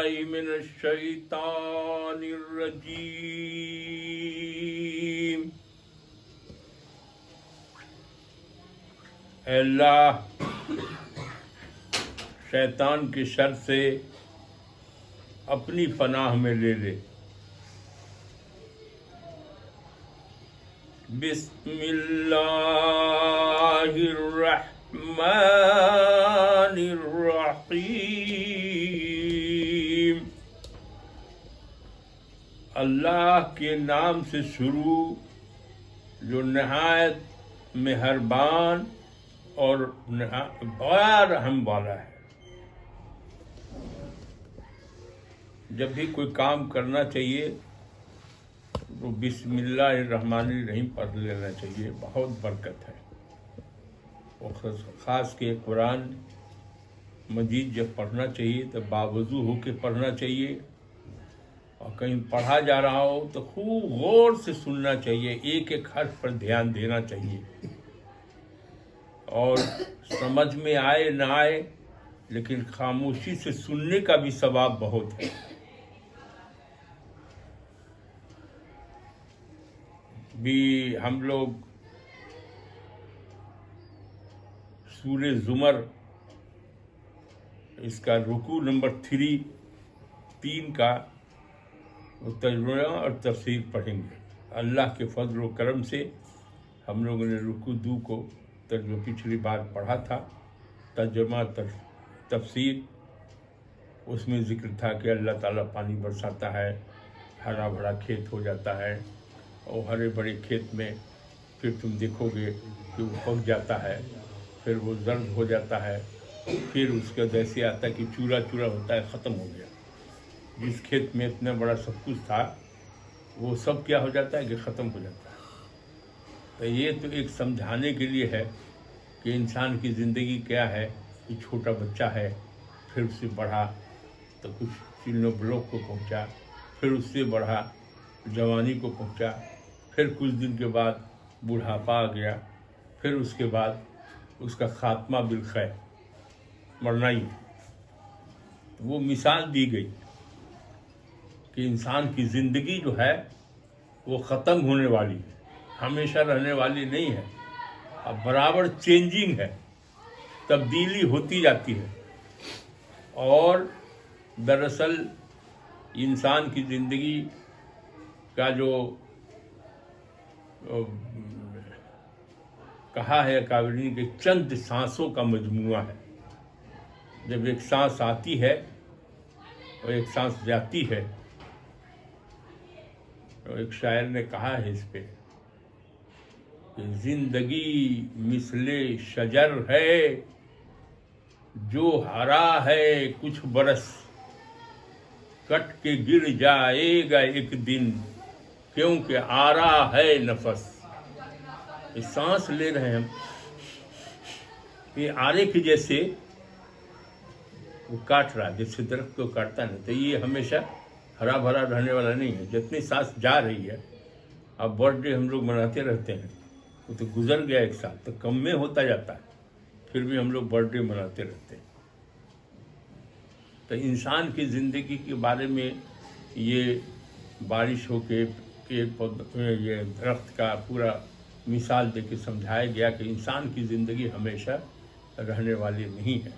باللہ من الشیطان الرجیم۔ اے اللہ شیطان کے شر سے اپنی پناہ میں لے لے۔ بسم اللہ الرحمن الرحیم۔ اللہ کے نام سے شروع جو نہایت مہربان اور بڑا رحم والا ہے۔ جب بھی کوئی کام کرنا چاہیے تو بسم اللہ الرحمن الرحیم پڑھ لینا چاہیے، بہت برکت ہے۔ اور خاص کے قرآن مجید جب پڑھنا چاہیے تو باوضو ہو کے پڑھنا چاہیے، اور کہیں پڑھا جا رہا ہو تو خوب غور سے سننا چاہیے، ایک ایک حرف پر دھیان دینا چاہیے، اور سمجھ میں آئے نہ آئے لیکن خاموشی سے سننے کا بھی ثواب بہت ہے۔ بھی ہم لوگ سورہ زمر اس کا رکوع نمبر 3 کا ترجمہ اور تفسیر پڑھیں گے۔ اللہ کے فضل و کرم سے ہم لوگوں نے رکوع 2 کو ترجمہ پچھلی بار پڑھا تھا، ترجمہ تفسیر اس میں ذکر تھا کہ اللہ تعالیٰ پانی برساتا ہے، ہرا بھرا کھیت ہو جاتا ہے، اور ہرے بڑے کھیت میں پھر تم دیکھو گے کہ وہ پک جاتا ہے، پھر وہ زرد ہو جاتا ہے، پھر اس کا ایسے آتا ہے کہ چورا چورا ہوتا ہے، ختم ہو گیا۔ جس کھیت میں اتنا بڑا سب کچھ تھا وہ سب کیا ہو جاتا ہے کہ ختم ہو جاتا ہے۔ تو یہ تو ایک سمجھانے کے لیے ہے کہ انسان کی زندگی کیا ہے، کہ چھوٹا بچہ ہے، پھر اس سے بڑھا تو کچھ چلو بلوک کو پہنچا، پھر اس سے بڑھا جوانی کو پہنچا، پھر کچھ دن کے بعد بوڑھاپا آ گیا، پھر اس کے بعد اس کا خاتمہ بالخیر، مرنا ہی۔ وہ مثال دی گئی کہ انسان کی زندگی جو ہے وہ ختم ہونے والی ہے، ہمیشہ رہنے والی نہیں ہے، اب برابر چینجنگ ہے، تبدیلی ہوتی جاتی ہے۔ اور دراصل انسان کی زندگی کا جو کہا ہے کاوری کہ چند سانسوں کا مجموعہ ہے۔ جب ایک سانس آتی ہے اور ایک سانس جاتی ہے، تو ایک شاعر نے کہا ہے اس پہ کہ زندگی مثل شجر ہے جو ہرا ہے کچھ برس، کٹ کے گر جائے گا ایک دن کیونکہ آ رہا ہے نفس۔ یہ سانس لے رہے ہیں ہم، یہ آرے کے جیسے وہ کاٹ رہا ہے، جیسے درخت کو کاٹتا ہے نا، تو یہ ہمیشہ ہرا بھرا رہنے والا نہیں ہے۔ جتنی سانس جا رہی ہے، اب برتھ ڈے ہم لوگ مناتے رہتے ہیں، وہ تو گزر گیا ایک سال، تو کم میں ہوتا جاتا ہے، پھر بھی ہم لوگ برتھ ڈے مناتے رہتے ہیں۔ تو انسان کی زندگی کے بارے میں یہ بارش ہو کے یہ درخت کا پورا مثال دے کے سمجھایا گیا کہ انسان کی زندگی ہمیشہ رہنے والی نہیں ہے۔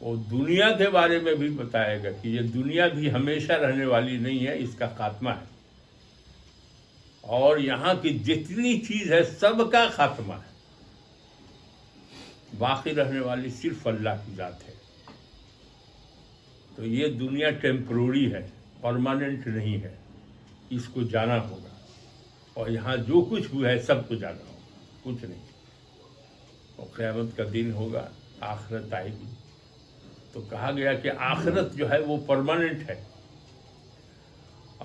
اور دنیا کے بارے میں بھی بتایا گیا کہ یہ دنیا بھی ہمیشہ رہنے والی نہیں ہے، اس کا خاتمہ ہے، اور یہاں کی جتنی چیز ہے سب کا خاتمہ ہے، باقی رہنے والی صرف اللہ کی ذات ہے۔ تو یہ دنیا ٹیمپروری ہے، پرماننٹ نہیں ہے، اس کو جانا ہوگا، اور یہاں جو کچھ ہوا ہے سب کو جانا ہوگا، کچھ نہیں۔ اور قیامت کا دن ہوگا، آخرت آئے گی، تو کہا گیا کہ آخرت جو ہے وہ پرماننٹ ہے،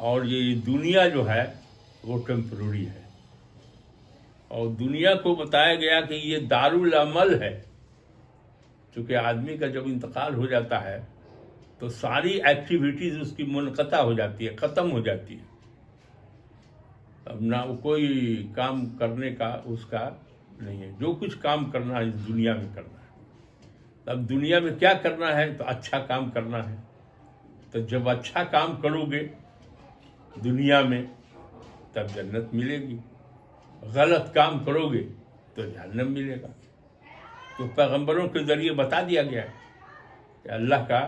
اور یہ دنیا جو ہے وہ ٹیمپروری ہے۔ اور دنیا کو بتایا گیا کہ یہ دارالعمل ہے، چونکہ آدمی کا جب انتقال ہو جاتا ہے تو ساری ایکٹیویٹیز اس کی منقطع ہو جاتی ہے، ختم ہو جاتی ہے، اب نہ کوئی کام کرنے کا اس کا نہیں ہے۔ جو کچھ کام کرنا ہے اس دنیا میں کرنا ہے۔ اب دنیا میں کیا کرنا ہے؟ تو اچھا کام کرنا ہے، تو جب اچھا کام کرو گے دنیا میں تب جنت ملے گی، غلط کام کرو گے تو جہنم ملے گا۔ تو پیغمبروں کے ذریعے بتا دیا گیا ہے کہ اللہ کا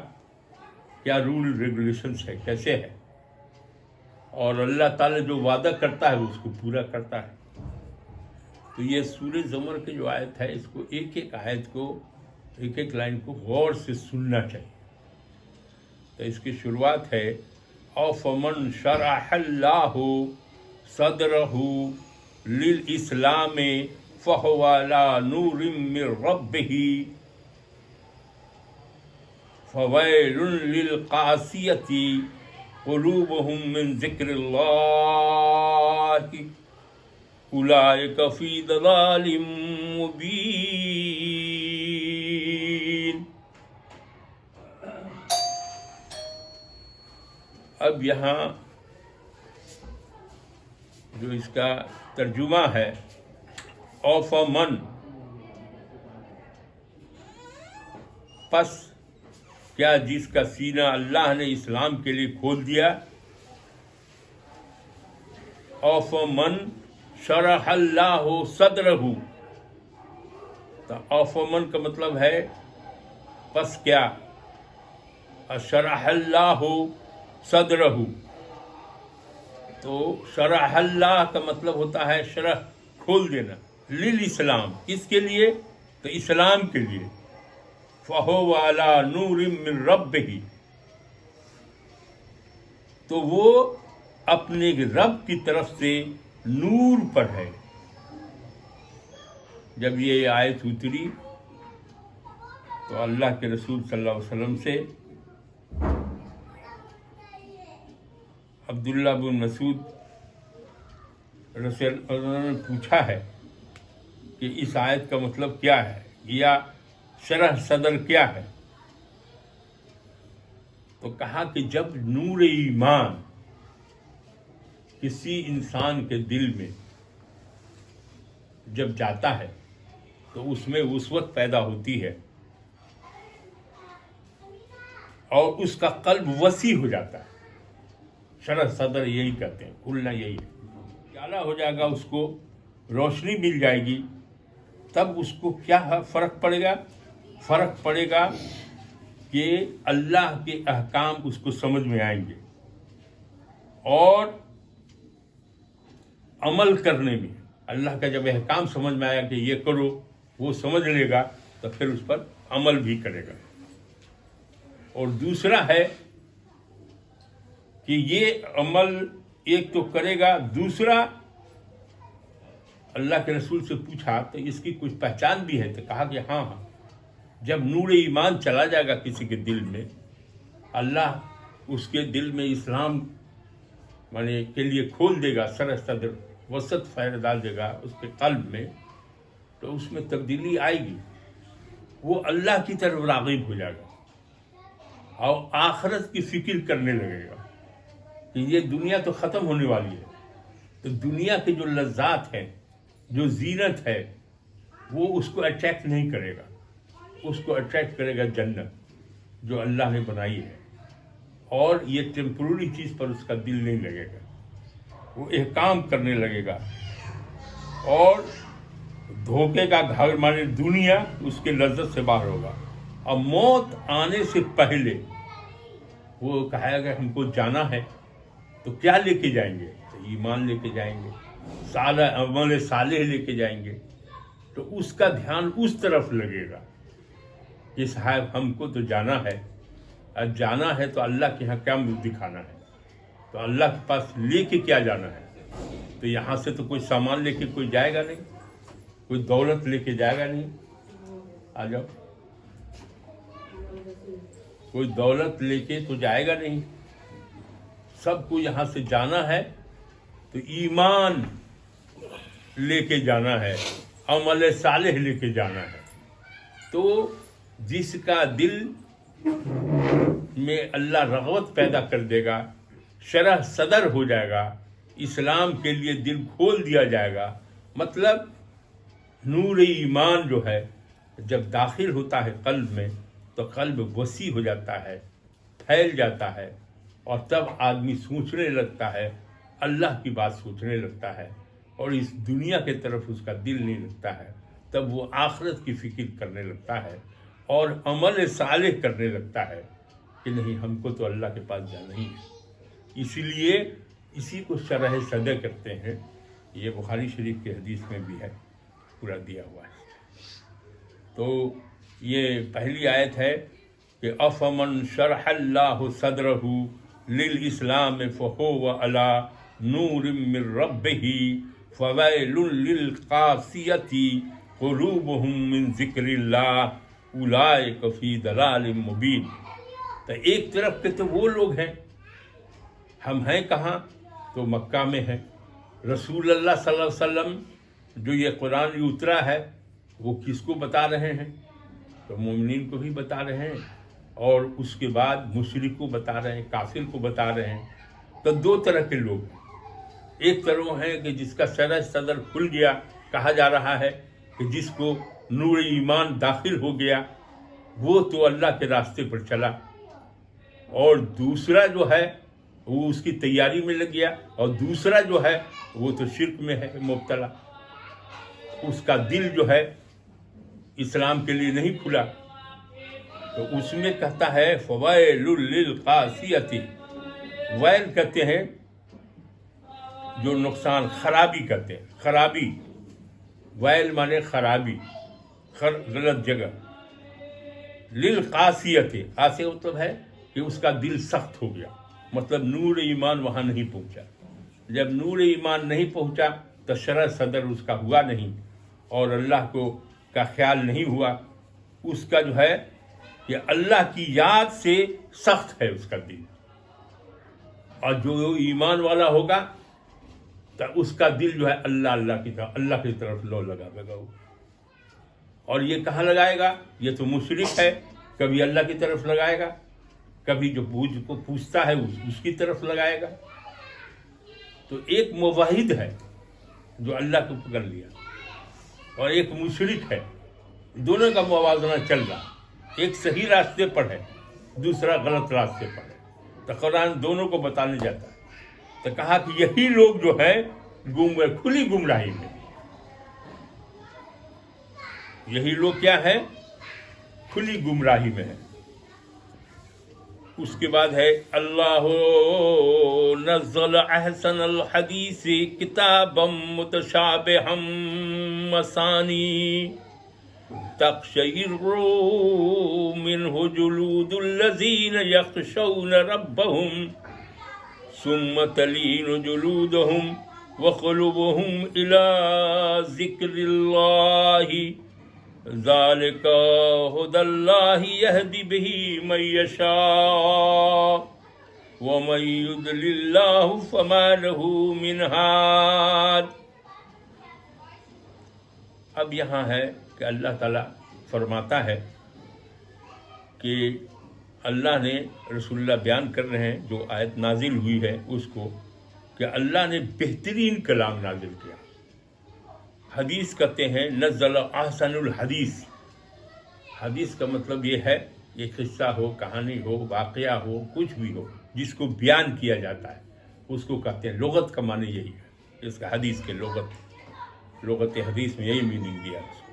کیا رول ریگولیشنس ہے، کیسے ہے، اور اللہ تعالیٰ جو وعدہ کرتا ہے اس کو پورا کرتا ہے۔ تو یہ سورہ زمر کی جو آیت ہے، اس کو ایک ایک آیت کو، ایک ایک لائن کو غور سے سننا چاہیے۔ تو اس کی شروعات ہے اَفَمَنْ شَرَحَ اللَّهُ صَدْرَهُ لِلْإِسْلَامِ فَهُوَ عَلَى نُورٍ مِّن رَّبِّهِ فَوَيْلٌ لِّلْقَاسِيَةِ قُلُوبُهُم مِّن ذِكْرِ اللَّهِ أُولَٰئِكَ فِي ضَلَالٍ مُّبِينٍ۔ اب یہاں جو اس کا ترجمہ ہے اَفَمَن، پس کیا جس کا سینہ اللہ نے اسلام کے لیے کھول دیا، اَفَمَن شرح اللہ صدرہ، تو اَفَمَن کا مطلب ہے پس کیا، شرح اللہ صدرہ، تو شرح اللہ کا مطلب ہوتا ہے شرح، کھول دینا، للاسلام، کس کے لیے، تو اسلام کے لیے، فَهُوَ عَلَى نُورٍ مِّن رَّبِّهِ، تو وہ اپنے رب کی طرف سے نور پر ہے۔ جب یہ آیت اتری تو اللہ کے رسول صلی اللہ علیہ وسلم سے عبداللہ بن مسعود رضی اللہ عنہ نے پوچھا ہے کہ اس آیت کا مطلب کیا ہے، یا شرح صدر کیا ہے؟ تو کہا کہ جب نور ایمان کسی انسان کے دل میں جب جاتا ہے تو اس میں وسعت پیدا ہوتی ہے اور اس کا قلب وسیع ہو جاتا ہے۔ شرح صدر یہی کہتے ہیں، کھلنا یہی ہے، اجالا ہو جائے گا، اس کو روشنی مل جائے گی، تب اس کو کیا فرق پڑے گا؟ فرق پڑے گا کہ اللہ کے احکام اس کو سمجھ میں آئیں گے، اور عمل کرنے میں اللہ کا جب احکام سمجھ میں آیا کہ یہ کرو، وہ سمجھ لے گا تو پھر اس پر عمل بھی کرے گا۔ اور دوسرا ہے کہ یہ عمل ایک تو کرے گا، دوسرا اللہ کے رسول سے پوچھا تو اس کی کچھ پہچان بھی ہے، تو کہا کہ ہاں، جب نور ایمان چلا جائے گا کسی کے دل میں، اللہ اس کے دل میں اسلام کے لیے کھول دے گا، شرح صدر، وسعت فائدہ ڈال دے گا اس کے قلب میں، تو اس میں تبدیلی آئے گی، وہ اللہ کی طرف راغب ہو جائے گا اور آخرت کی فکر کرنے لگے گا کہ یہ دنیا تو ختم ہونے والی ہے، تو دنیا کے جو لذات ہیں، جو زینت ہے، وہ اس کو اٹریکٹ نہیں کرے گا، اس کو اٹریکٹ کرے گا جنت جو اللہ نے بنائی ہے، اور یہ ٹیمپروری چیز پر اس کا دل نہیں لگے گا، وہ احکام کرنے لگے گا، اور دھوکے کا گھر مانے دنیا اس کے لذت سے باہر ہوگا، اور موت آنے سے پہلے وہ کہے گا ہم کو جانا ہے، تو کیا لے کے جائیں گے؟ تو ایمان لے کے جائیں گے، عمل صالح لے کے جائیں گے، تو اس کا دھیان اس طرف لگے گا کہ صاحب ہم کو تو جانا ہے، اور جانا ہے تو اللہ کے ہاں کیا منہ دکھانا ہے، تو اللہ کے پاس لے کے کیا جانا ہے؟ تو یہاں سے تو کوئی سامان لے کے کوئی جائے گا نہیں، کوئی دولت لے کے جائے گا نہیں، آ جاؤ، کوئی دولت لے کے تو جائے گا نہیں، سب کو یہاں سے جانا ہے تو ایمان لے کے جانا ہے، عمل صالح لے کے جانا ہے۔ تو جس کا دل میں اللہ رغبت پیدا کر دے گا، شرح صدر ہو جائے گا، اسلام کے لیے دل کھول دیا جائے گا، مطلب نور ایمان جو ہے جب داخل ہوتا ہے قلب میں تو قلب وسیع ہو جاتا ہے، پھیل جاتا ہے اور تب آدمی سوچنے لگتا ہے، اللہ کی بات سوچنے لگتا ہے اور اس دنیا کے طرف اس کا دل نہیں لگتا ہے، تب وہ آخرت کی فکر کرنے لگتا ہے اور عمل صالح کرنے لگتا ہے کہ نہیں، ہم کو تو اللہ کے پاس جانا ہی ہے۔ اسی لیے اسی کو شرح صدر کرتے ہیں، یہ بخاری شریف کی حدیث میں بھی ہے، پورا دیا ہوا ہے۔ تو یہ پہلی آیت ہے کہ افمن شرح اللہ صدرہ للاسلام فہو علی نور من ربہ فویل للقاسیۃ قلوبہم من ذکر اللہ اولئک فی ضلال مبین۔ تو ایک طرف کے تو وہ لوگ ہیں، ہم ہیں کہاں؟ تو مکہ میں ہیں۔ رسول اللہ صلی اللہ علیہ وسلم جو یہ قرآن اترا ہے وہ کس کو بتا رہے ہیں؟ تو مومنین کو بھی بتا رہے ہیں اور اس کے بعد مشرک کو بتا رہے ہیں، کافر کو بتا رہے ہیں۔ تو دو طرح کے لوگ ہیں، ایک طرح ہے کہ جس کا شرح صدر کھل گیا، کہا جا رہا ہے کہ جس کو نور ایمان داخل ہو گیا وہ تو اللہ کے راستے پر چلا، اور دوسرا جو ہے وہ اس کی تیاری میں لگ گیا، اور دوسرا جو ہے وہ تو شرک میں ہے مبتلا، اس کا دل جو ہے اسلام کے لیے نہیں کھلا۔ تو اس میں کہتا ہے فویل للقاسیۃ، ویل کہتے ہیں جو نقصان، خرابی کہتے ہیں، خرابی، ویل مانے خرابی، غلط جگہ، للقاسیۃ، قاسیہ مطلب ہے کہ اس کا دل سخت ہو گیا، مطلب نور ایمان وہاں نہیں پہنچا۔ جب نور ایمان نہیں پہنچا تو شرح صدر اس کا ہوا نہیں اور اللہ کو کا خیال نہیں ہوا، اس کا جو ہے کہ اللہ کی یاد سے سخت ہے اس کا دل، اور جو ایمان والا ہوگا تو اس کا دل جو ہے اللہ کی طرف لو لگائے گا وہ۔ اور یہ کہاں لگائے گا؟ یہ تو مشرک ہے، کبھی اللہ کی طرف لگائے گا، کبھی جو کو پوچھتا ہے اس کی طرف لگائے گا۔ تو ایک موحد ہے جو اللہ کو پکڑ لیا اور ایک مشرک ہے، دونوں کا موازنہ چل رہا، ایک صحیح راستے پر ہے، دوسرا غلط راستے پر ہے۔ تو قرآن دونوں کو بتانے جاتا ہے، تو کہا کہ یہی لوگ جو ہے کھلی گمراہی میں، یہی لوگ کیا ہے؟ کھلی گمراہی میں ہے۔ اس کے بعد ہے اللہ نزل احسن الحدیث کتابا متشابہا مثانی تقشعر منہ جلود الذین یخشون ربہم ثم تلین جلودہم وقلوبہم الی ذکر اللہ ذالک ھدی اللہ یہدی بہ من یشاء ومن یضلل اللہ فما لہ من ہاد۔ اب یہاں ہے کہ اللہ تعالیٰ فرماتا ہے کہ اللہ نے، رسول اللہ بیان کر رہے ہیں جو آیت نازل ہوئی ہے اس کو، کہ اللہ نے بہترین کلام نازل کیا۔ حدیث کہتے ہیں نزل احسن الحدیث، حدیث کا مطلب یہ ہے یہ قصہ ہو، کہانی ہو، واقعہ ہو، کچھ بھی ہو جس کو بیان کیا جاتا ہے اس کو کہتے ہیں، لغت کا معنی یہی ہے اس کا، حدیث کے لغت حدیث میں یہی میننگ دیا اس کو۔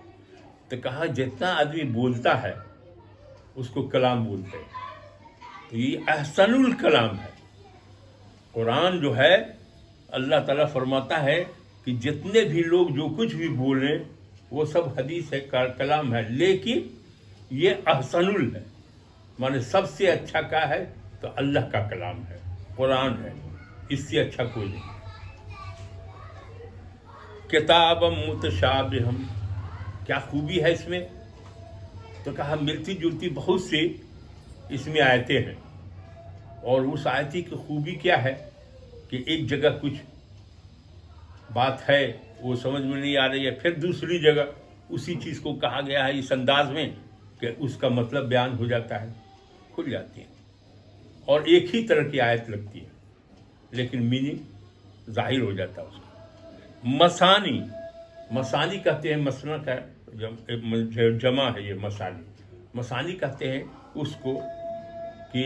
تو کہاں جتنا آدمی بولتا ہے اس کو کلام بولتے ہیں، تو یہ احسن الکلام ہے۔ قرآن جو ہے اللہ تعالیٰ فرماتا ہے کہ جتنے بھی لوگ جو کچھ بھی بولیں وہ سب حدیث ہے، کلام ہے، لیکن یہ احسن ہے، مانے سب سے اچھا کیا ہے؟ تو اللہ کا کلام ہے، قرآن ہے، اس سے اچھا کوئی نہیں۔ کتاب متشابہ، کیا خوبی ہے اس میں؟ تو کہا ملتی جلتی بہت سی اس میں آیتیں ہیں، اور اس آیتی کی خوبی کیا ہے کہ ایک جگہ کچھ بات ہے وہ سمجھ میں نہیں آ رہی ہے، پھر دوسری جگہ اسی چیز کو کہا گیا ہے اس انداز میں کہ اس کا مطلب بیان ہو جاتا ہے، کھل جاتی ہے، اور ایک ہی طرح کی آیت لگتی ہے لیکن میننگ ظاہر ہو جاتا ہے اس کا۔ مسانی کہتے ہیں، مسنا کا جمع ہے یہ، مسانی کہتے ہیں اس کو کہ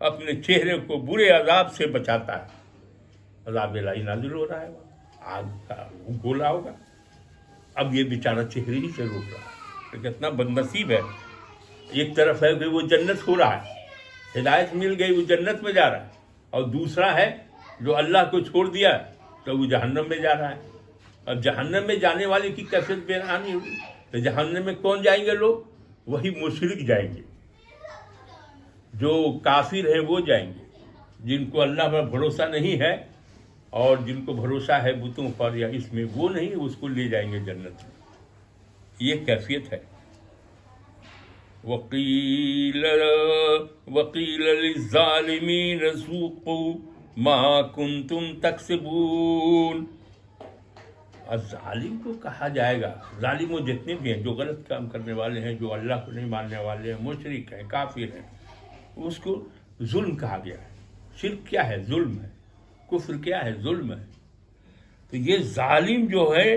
اپنے چہرے کو برے عذاب سے بچاتا ہے. عذاب الہی نازل ہو رہا ہے، آگ کا گولا ہوگا. اب یہ بیچارہ چہرے ہی سے روک رہا ہے. تو کتنا بد نصیب ہے. ایک طرف ہے کہ وہ جنت ہو رہا ہے، ہدایت مل گئی، وہ جنت میں جا رہا ہے، اور دوسرا ہے جو اللہ کو چھوڑ دیا تو وہ جہنم میں جا رہا ہے. اب جہنم میں جانے والے کی کیفیت بیانی ہوگی. تو جہنم میں کون جائیں گے لوگ؟ وہی مشرک جائیں گے، جو کافر ہیں وہ جائیں گے، جن کو اللہ پر بھروسہ نہیں ہے اور جن کو بھروسہ ہے بتوں پر یا اس میں، وہ نہیں، اس کو لے جائیں گے جنت میں. یہ کیفیت ہے. وقیل للظالمین ذوقوا ما کنتم تکسبون. ظالم کو کہا جائے گا، ظالم وہ جتنے بھی ہیں جو غلط کام کرنے والے ہیں، جو اللہ کو نہیں ماننے والے ہیں، مشرک ہیں، کافر ہیں، اس کو ظلم کہا گیا ہے. شرک کیا ہے؟ ظلم ہے. کفر کیا ہے؟ ظلم ہے. تو یہ ظالم جو ہے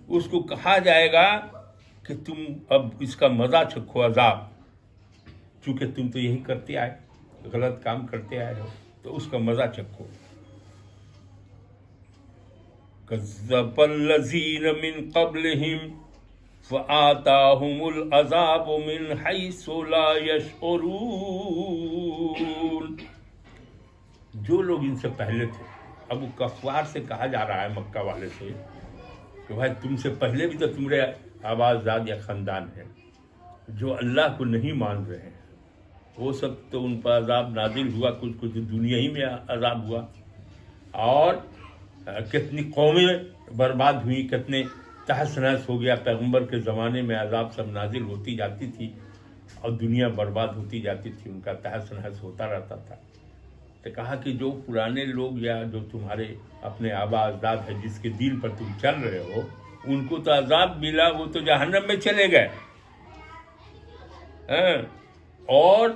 اس کو کہا جائے گا کہ تم اب اس کا مزہ چکھو، عذاب، چونکہ تم تو یہی کرتے آئے، غلط کام کرتے آئے ہو، تو اس کا مزہ چکھو. کذب الذین من قبلہم فآتاہم العذاب من حیث لا یشعرون. جو لوگ ان سے پہلے تھے، ابو کفار سے کہا جا رہا ہے، مکہ والے سے، کہ بھائی تم سے پہلے بھی تو تمہارے آبادزاد یا خاندان ہیں جو اللہ کو نہیں مان رہے ہیں. وہ سب تو ان پر عذاب نازل ہوا، کچھ کچھ دنیا ہی میں عذاب ہوا، اور کتنی قومیں برباد ہوئی، کتنے تہس نہس ہو گیا. پیغمبر کے زمانے میں عذاب سب نازل ہوتی جاتی تھی اور دنیا برباد ہوتی جاتی تھی، ان کا تہس نہس ہوتا رہتا تھا. تو کہا کہ جو پرانے لوگ یا جو تمہارے اپنے آبا اجداد ہے، جس کے دین پر تم چل رہے ہو، ان کو تو عذاب ملا، وہ تو جہنم میں چلے گئے، اور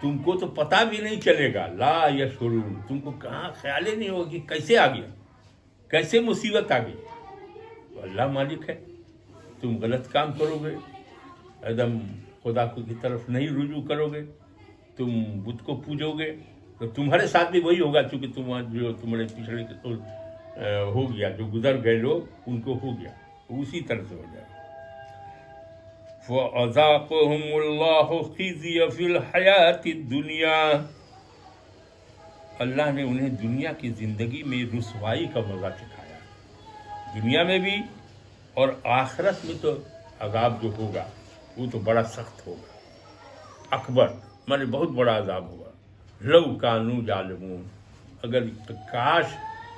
تم کو تو پتہ بھی نہیں چلے گا. لا یشعرون، تم کو کہاں خیال ہی نہیں ہوگا کہ کیسے آ گیا، کیسے مصیبت آ گئی. تو اللہ مالک ہے. تم غلط کام کرو گے، ایک دم خدا کی طرف نہیں رجوع کرو گے، تم بت کو پوجو گے، تو تمہارے ساتھ بھی وہی ہوگا. چونکہ جو تمہارے پچھڑے ہو گیا، جو گزر گئے لوگ، ان کو ہو گیا، اسی طرح سے ہو جائے. فَأَذَاقَهُمُ اللَّهُ خِزْيَ فِي الْحَيَاةِ الدُّنْيَا. اللہ نے انہیں دنیا کی زندگی میں رسوائی کا مزہ چکھایا، دنیا میں بھی، اور آخرت میں تو عذاب جو ہوگا وہ تو بڑا سخت ہوگا، اکبر، مانے بہت بڑا عذاب ہوگا. لو کانوا یعلمون، اگر کاش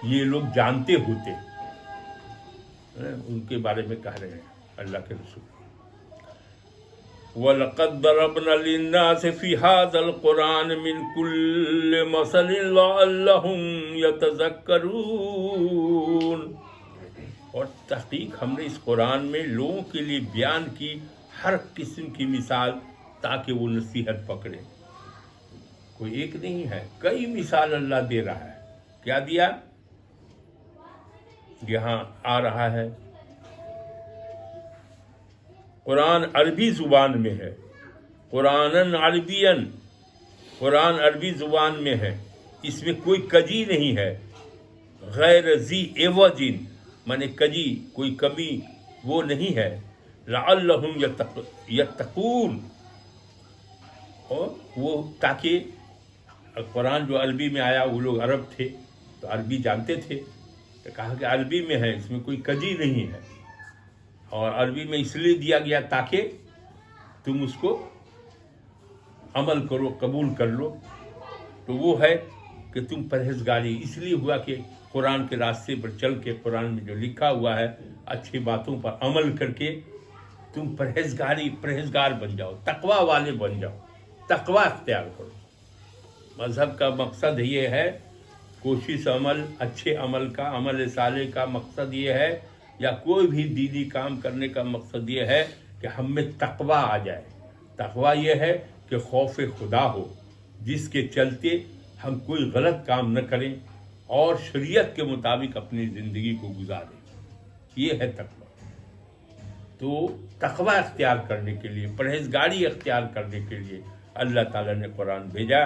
یہ لوگ جانتے ہوتے. ان کے بارے میں کہہ رہے ہیں اللہ کے رسول. وَلَقَدْ ضَرَبْنَا لِلنَّاسِ فِي هَذَا الْقُرْآنِ مِنْ كُلِّ مَثَلٍ لَعَلَّهُمْ يَتَذَكَّرُونَ. اور تحقیق ہم نے اس قرآن میں لوگوں کے لیے بیان کی ہر قسم کی مثال، تاکہ وہ نصیحت پکڑے. کوئی ایک نہیں ہے، کئی مثال اللہ دے رہا ہے. کیا دیا؟ یہاں آ رہا ہے. قرآن عربی زبان میں ہے، قرآن عربین، قرآن عربی زبان میں ہے، اس میں کوئی کجی نہیں ہے. غیر ذی عوج، مانے کجی، کوئی کمی وہ نہیں ہے. لعلہم یتقون، اور وہ تاکہ قرآن جو عربی میں آیا، وہ لوگ عرب تھے تو عربی جانتے تھے، تو کہا کہ عربی میں ہے، اس میں کوئی کجی نہیں ہے، اور عربی میں اس لیے دیا گیا تاکہ تم اس کو عمل کرو، قبول کر لو. تو وہ ہے کہ تم پرہیزگاری، اس لیے ہوا کہ قرآن کے راستے پر چل کے، قرآن میں جو لکھا ہوا ہے، اچھی باتوں پر عمل کر کے تم پرہیزگار بن جاؤ، تقوی والے بن جاؤ، تقوی اختیار کرو. مذہب کا مقصد یہ ہے، کوشش عمل، اچھے عمل کا، عمل صالح کا مقصد یہ ہے، یا کوئی بھی دینی کام کرنے کا مقصد یہ ہے کہ ہم میں تقوی آ جائے. تقوی یہ ہے کہ خوف خدا ہو، جس کے چلتے ہم کوئی غلط کام نہ کریں اور شریعت کے مطابق اپنی زندگی کو گزاریں. یہ ہے تقوی. تو تقوی اختیار کرنے کے لیے، پرہیزگاری اختیار کرنے کے لیے اللہ تعالیٰ نے قرآن بھیجا.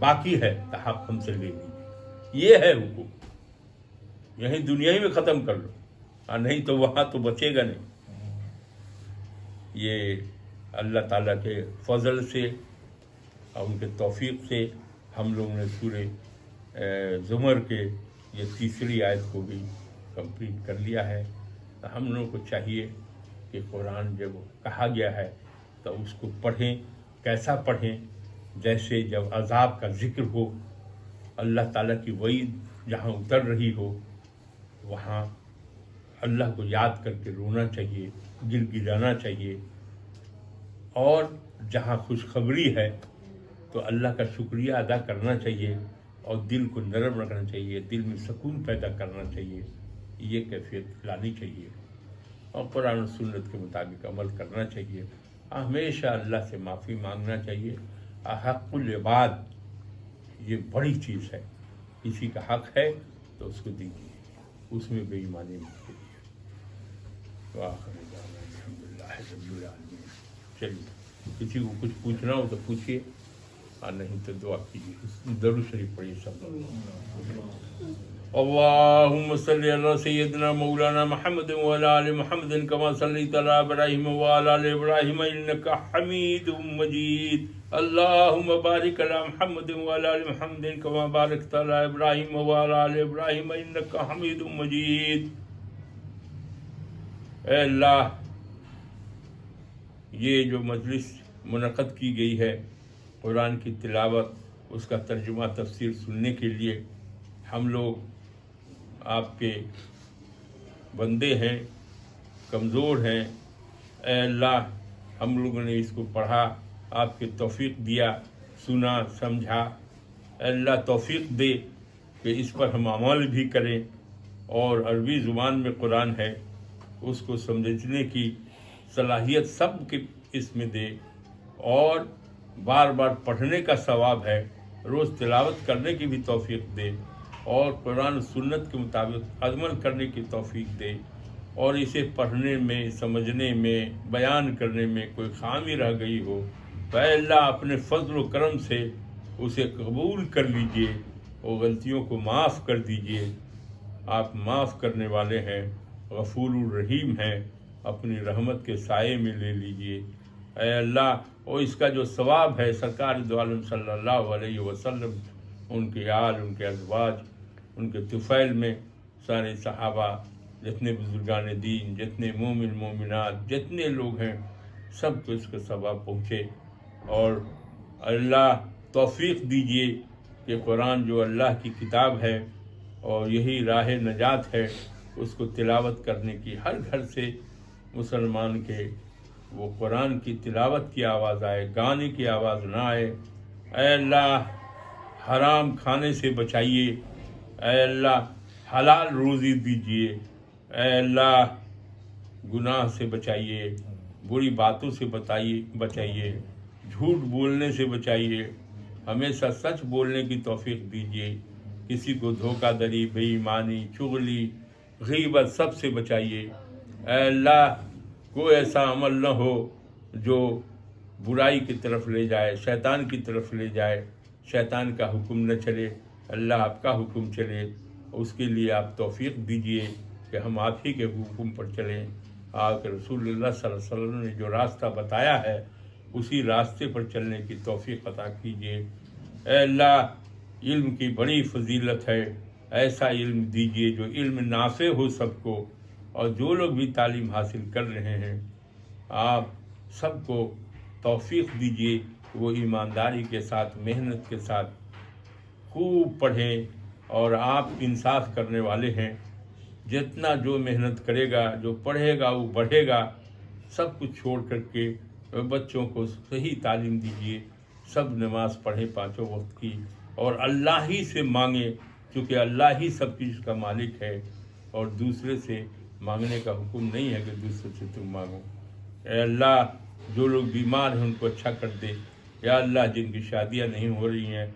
باقی ہے حق ہم سے لے لیجیے. یہ ہے حقوق. یہیں دنیا ہی میں ختم کر لو، اور نہیں تو وہاں تو بچے گا نہیں. یہ اللہ تعالیٰ کے فضل سے اور ان کے توفیق سے ہم لوگوں نے سورہ زمر کے یہ تیسری آیت کو بھی کمپلیٹ کر لیا ہے. ہم لوگوں کو چاہیے کہ قرآن جب کہا گیا ہے تو اس کو پڑھیں. کیسا پڑھیں؟ جیسے جب عذاب کا ذکر ہو، اللہ تعالیٰ کی وعید جہاں اتر رہی ہو، وہاں اللہ کو یاد کر کے رونا چاہیے، گڑ گڑانا چاہیے. اور جہاں خوشخبری ہے تو اللہ کا شکریہ ادا کرنا چاہیے اور دل کو نرم رکھنا چاہیے، دل میں سکون پیدا کرنا چاہیے. یہ کیفیت لانی چاہیے اور قرآن و سنت کے مطابق عمل کرنا چاہیے. ہمیشہ اللہ سے معافی مانگنا چاہیے. حق العباد یہ بڑی چیز ہے. کسی کا حق ہے تو اس کو دیجیے، اس میں بے ایمانی مت کریے. وآخر دعوانا الحمدللہ رب العالمین. چلیے، کسی کو کچھ پوچھنا ہو تو پوچھیے، اور نہیں تو دعا کیجیے. درود شریف پڑھیے سب لوگ. اللهم صل على سيدنا مولانا محمد وعلى آل محمد كما صليت على إبراهيم وعلى آل إبراهيم إنك حميد مجيد. اللهم بارك على محمد وعلى آل محمد كما باركت على إبراهيم وعلى آل إبراهيم إنك حميد مجيد. اے اللہ، یہ جو مجلس منعقد کی گئی ہے قرآن کی تلاوت، اس کا ترجمہ تفسیر سننے کے لیے، ہم لوگ آپ کے بندے ہیں، کمزور ہیں. اے اللہ، ہم لوگوں نے اس کو پڑھا، آپ کے توفیق دیا، سنا سمجھا. اے اللہ توفیق دے کہ اس پر ہم عمل بھی کریں، اور عربی زبان میں قرآن ہے اس کو سمجھنے کی صلاحیت سب کے اس میں دے، اور بار بار پڑھنے کا ثواب ہے، روز تلاوت کرنے کی بھی توفیق دے، اور قرآن و سنت کے مطابق عمل کرنے کی توفیق دے. اور اسے پڑھنے میں، سمجھنے میں، بیان کرنے میں کوئی خامی رہ گئی ہو تو اے اللہ اپنے فضل و کرم سے اسے قبول کر لیجئے اور غلطیوں کو معاف کر دیجئے. آپ معاف کرنے والے ہیں، غفور الرحیم ہیں، اپنی رحمت کے سائے میں لے لیجئے. اے اللہ، اور اس کا جو ثواب ہے سرکار دو عالم صلی اللہ علیہ وسلم، ان کے آل، ان کے ازواج، ان کے طفیل میں سارے صحابہ، جتنے بزرگان دین، جتنے مومن مومنات، جتنے لوگ ہیں، سب کو اس کا ثواب پہنچے. اور اللہ توفیق دیجئے کہ قرآن جو اللہ کی کتاب ہے اور یہی راہ نجات ہے، اس کو تلاوت کرنے کی ہر گھر سے مسلمان کے وہ قرآن کی تلاوت کی آواز آئے، گانے کی آواز نہ آئے. اے اللہ حرام کھانے سے بچائیے. اے اللہ حلال روزی دیجیے. اے اللہ گناہ سے بچائیے، بری باتوں سے بچائیے، جھوٹ بولنے سے بچائیے. ہمیشہ سچ بولنے کی توفیق دیجیے. کسی کو دھوکہ دری، بے ایمانی، چغلی، غیبت سب سے بچائیے. اے اللہ کوئی ایسا عمل نہ ہو جو برائی کی طرف لے جائے، شیطان کی طرف لے جائے. شیطان کا حکم نہ چلے، اللہ آپ کا حکم چلے. اس کے لیے آپ توفیق دیجئے کہ ہم آپ ہی کے حکم پر چلیں. آپ کے رسول اللہ صلی اللہ علیہ وسلم نے جو راستہ بتایا ہے اسی راستے پر چلنے کی توفیق عطا کیجئے. اے اللہ علم کی بڑی فضیلت ہے، ایسا علم دیجئے جو علم نافع ہو سب کو. اور جو لوگ بھی تعلیم حاصل کر رہے ہیں آپ سب کو توفیق دیجئے کہ وہ ایمانداری کے ساتھ، محنت کے ساتھ خوب پڑھیں. اور آپ انصاف کرنے والے ہیں، جتنا جو محنت کرے گا، جو پڑھے گا وہ بڑھے گا. سب کچھ چھوڑ کر کے بچوں کو صحیح تعلیم دیجیے. سب نماز پڑھیں 5 وقت کی، اور اللہ ہی سے مانگیں، کیونکہ اللہ ہی سب چیز کا مالک ہے اور دوسرے سے مانگنے کا حکم نہیں ہے کہ دوسرے سے تم مانگو. اے اللہ جو لوگ بیمار ہیں ان کو اچھا کر دے. یا اللہ جن کی شادیاں نہیں ہو رہی ہیں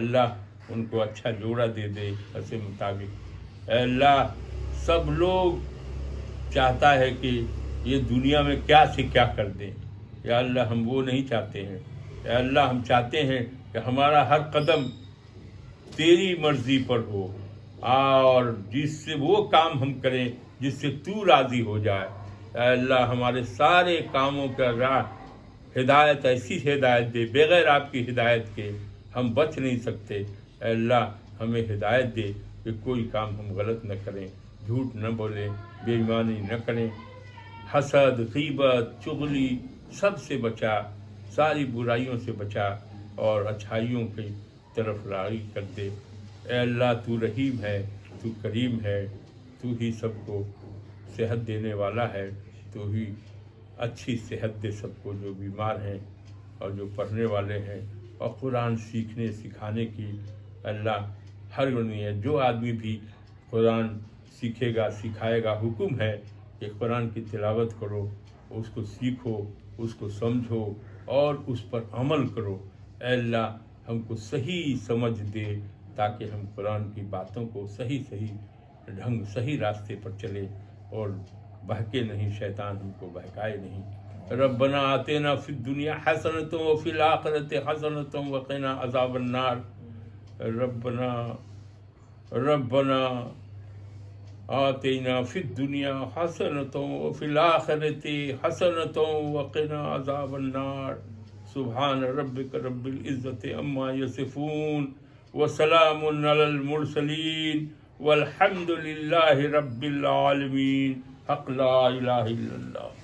اللہ ان کو اچھا جوڑا دے دے ایسے مطابق. اے اللہ سب لوگ چاہتا ہے کہ یہ دنیا میں کیا سے کیا کر دیں. یا اللہ ہم وہ نہیں چاہتے ہیں. اے اللہ ہم چاہتے ہیں کہ ہمارا ہر قدم تیری مرضی پر ہو، اور جس سے وہ کام ہم کریں جس سے تو راضی ہو جائے۔ اے اللہ ہمارے سارے کاموں کا راہ ہدایت، ایسی ہدایت دے، بغیر آپ کی ہدایت کے ہم بچ نہیں سکتے۔ اے اللہ ہمیں ہدایت دے کہ کوئی کام ہم غلط نہ کریں، جھوٹ نہ بولیں، بے ایمانی نہ کریں، حسد، غیبت، چغلی سب سے بچا، ساری برائیوں سے بچا اور اچھائیوں کی طرف راغب کر دے۔ اے اللہ تو رحیم ہے، تو کریم ہے، تو ہی سب کو صحت دینے والا ہے، تو ہی اچھی صحت دے سب کو جو بیمار ہیں اور جو پڑھنے والے ہیں، اور قرآن سیکھنے سکھانے کی اللہ ہر بنی ہے۔ جو آدمی بھی قرآن سیکھے گا سکھائے گا، حکم ہے کہ قرآن کی تلاوت کرو، اس کو سیکھو، اس کو سمجھو اور اس پر عمل کرو۔ اے اللہ ہم کو صحیح سمجھ دے تاکہ ہم قرآن کی باتوں کو صحیح ڈھنگ، صحیح راستے پر چلے اور بہکے نہیں، شیطان ہم کو بہکائے نہیں۔ ربنا آتنا فی الدنیا حسنۃ وفی الآخرۃ حسنۃ وقنا عذاب النار۔ ربنا آتنا فی الدنیا حسنۃ وفی الآخرۃ حسنۃ وقنا عذاب النار۔ سبحان ربک رب العزۃ عما یصفون وسلام علی المرسلین والحمد للہ رب العالمین۔ حق لا الہ الا اللہ۔